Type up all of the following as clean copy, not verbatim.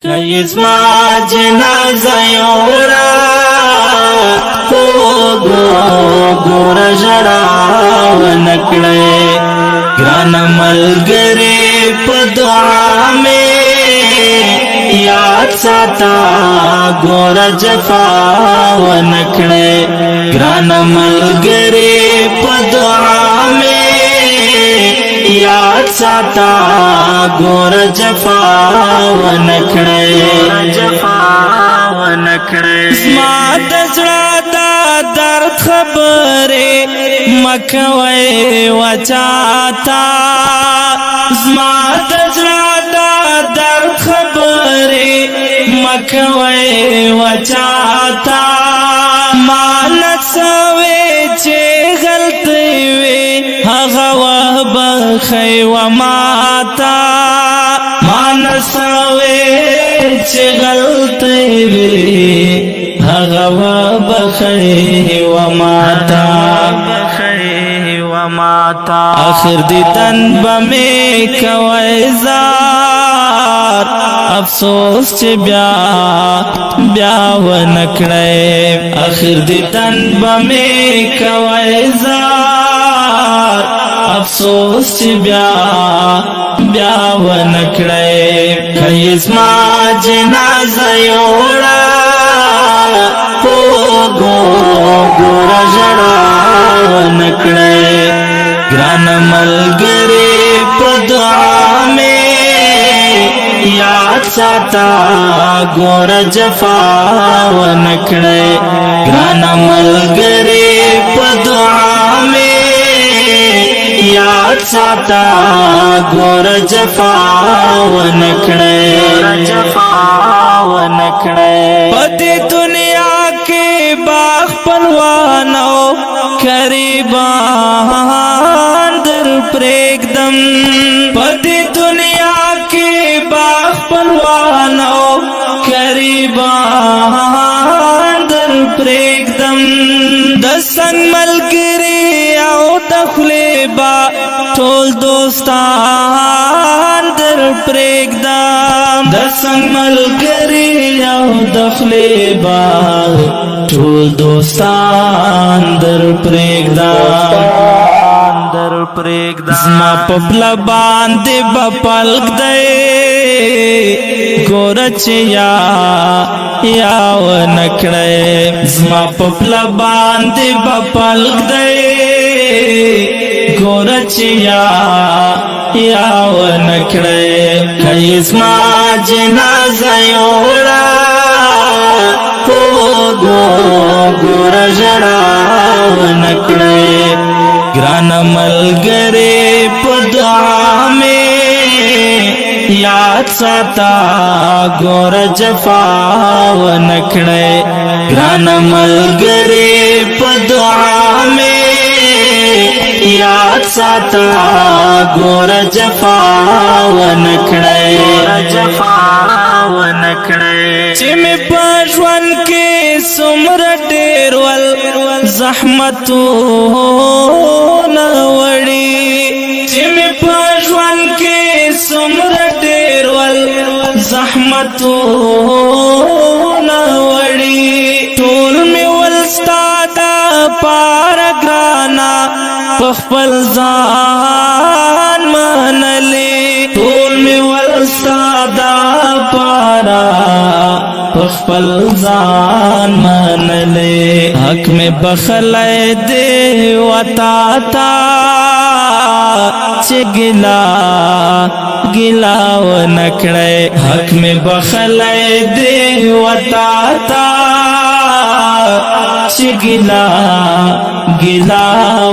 کایزما جنازه یوړه ګور ژړا ونکړې ګران ملګری په دعا مې یاد ساته ګور جفا ونکړې ګران ملګری په دعا مې یاد ساته ګور جفا ونکړې زما د زړه دا درد خبرې مکوي وچاته زما د زړه دا درد خبرې مکوي وچاته ما نڅوي چې غلطي وي هغه وبخي وماتا ما نڅوي چې غلطي وي هغه وبخي وماتا آخر دیدن بمی کوي زار افسوس چې بیا ونکړې آخر دیدن بمی کوي زار افسوس چې بیا ونکړې کایزما جنازه یوړه ګور ژړا ونکړې ګران ملګری په دعا مې یاد ساته ګور جفا ونکړې ګران ملګری په دعا مې یاد ساته ګور جفا ونکړې په دې دنیا کې باغ پلوانو قریبان در پریږدم په دې دنیا کې باغ پلوانو قریبان در پریږدم د څنګ ملګري او د خولې با ټول دوستان در پریږدم د څنګ ملګري او د خولې با ټول دوستان در پریږدم زما په پله باندې به پلک دی ګوره چې یا ونکړې زما په پله باندې به پلک دی ګوره چې یا ونکړې کایزما جنازه یوړه ګور ژړا ونکړې ګران ملګری په دعا مې یاد ساته ګور جفا ونکړې ګران ملګری په دعا مې یاد ساته ګور جفا ونکړې چې مې په ژوند کې څومره ډېر ول زحمتونه وړي چې مې په ژوند کې څومره ډېر ول زحمتونه وړي ټول مې ول ستا دپاره ګرانه په خپل ځان منلې ټول مې ول ستا دپاره په خپل ځان منلې حق مې بخلی دی وتا تا چې ګیلا ونکړې حق مې بخلی دی وتا تا چې ګیلا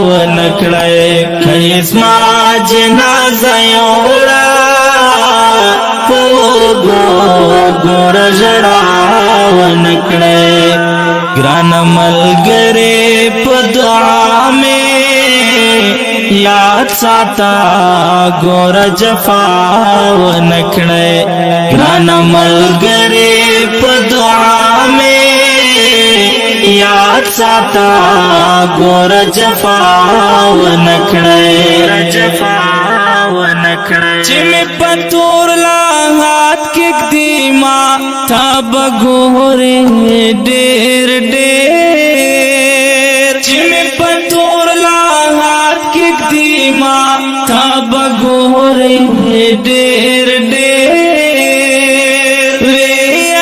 ونکړې کایزما جنازه یوړه ګور ژړا ونکړې ګران ملګری په دعا مې یاد ساته ګور جفا ونکړې ګران ملګری په دعا مې یاد ساته ګور جفا ونکړې چې مې په تور لا هات کې دی ما تاب ګورې ډېر ډېر چې مې په تور لاحات کېږدي ما تاب ګورې ډېر ډېر وې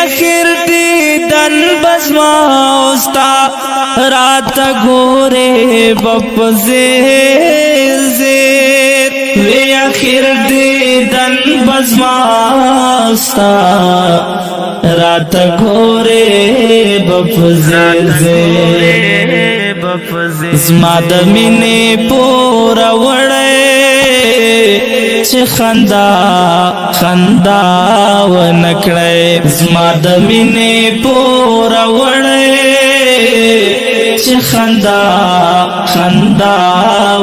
اخر دیدن بزما اوستا رات ګورې بپ زیر زیر وی اخر دیدن بزما اوستا رات ګورې بپ زیر زیر زما د مینې پورا وړې چې خندا خندا ونکړې زما د مینې پورا وړې چې خندا خندا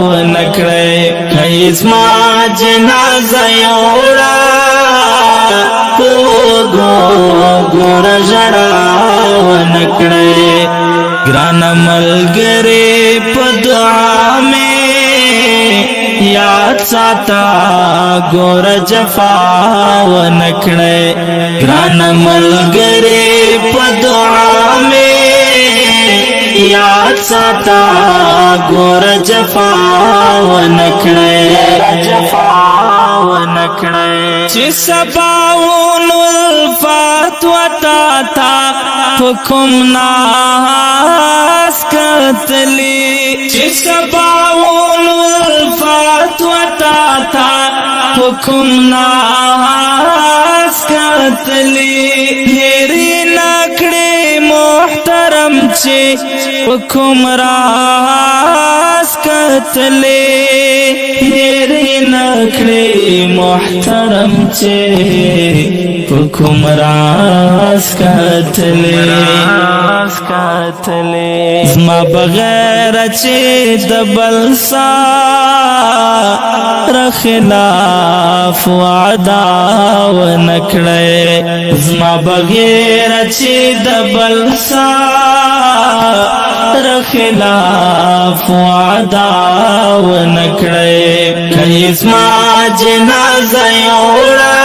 ونکړې کای زما جنازه یوړه ګور ژړا ونکړې ګران ملګری په دعا مې یاد ساته ګور جفا ونکړې ګران ملګری په دعا مې یاد ساته ګور جفا ونکړې چې سباون الفات وتا تا حکم ناس کتلی چې سباون الفات وتا تا حکم ناس کتلی هری نکړې محترم چې حکم راس کتلی هری نکړې محترم چې حکم راس کتلی زما بغیر چې د بل سار خلاف وعده ونکړې زما بغیر چې د بل سار خلاف وعده ونکړې کای زما جنازه یوړه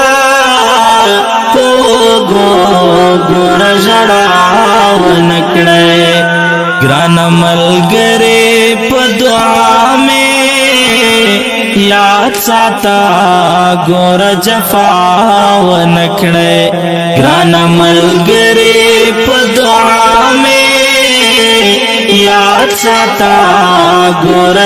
ګور ژړا ونکړې ګران ملګری په دعا مې یاد ساته ګور جفا ونکړې ګران ملګری په دعا مې یاد ساته ګور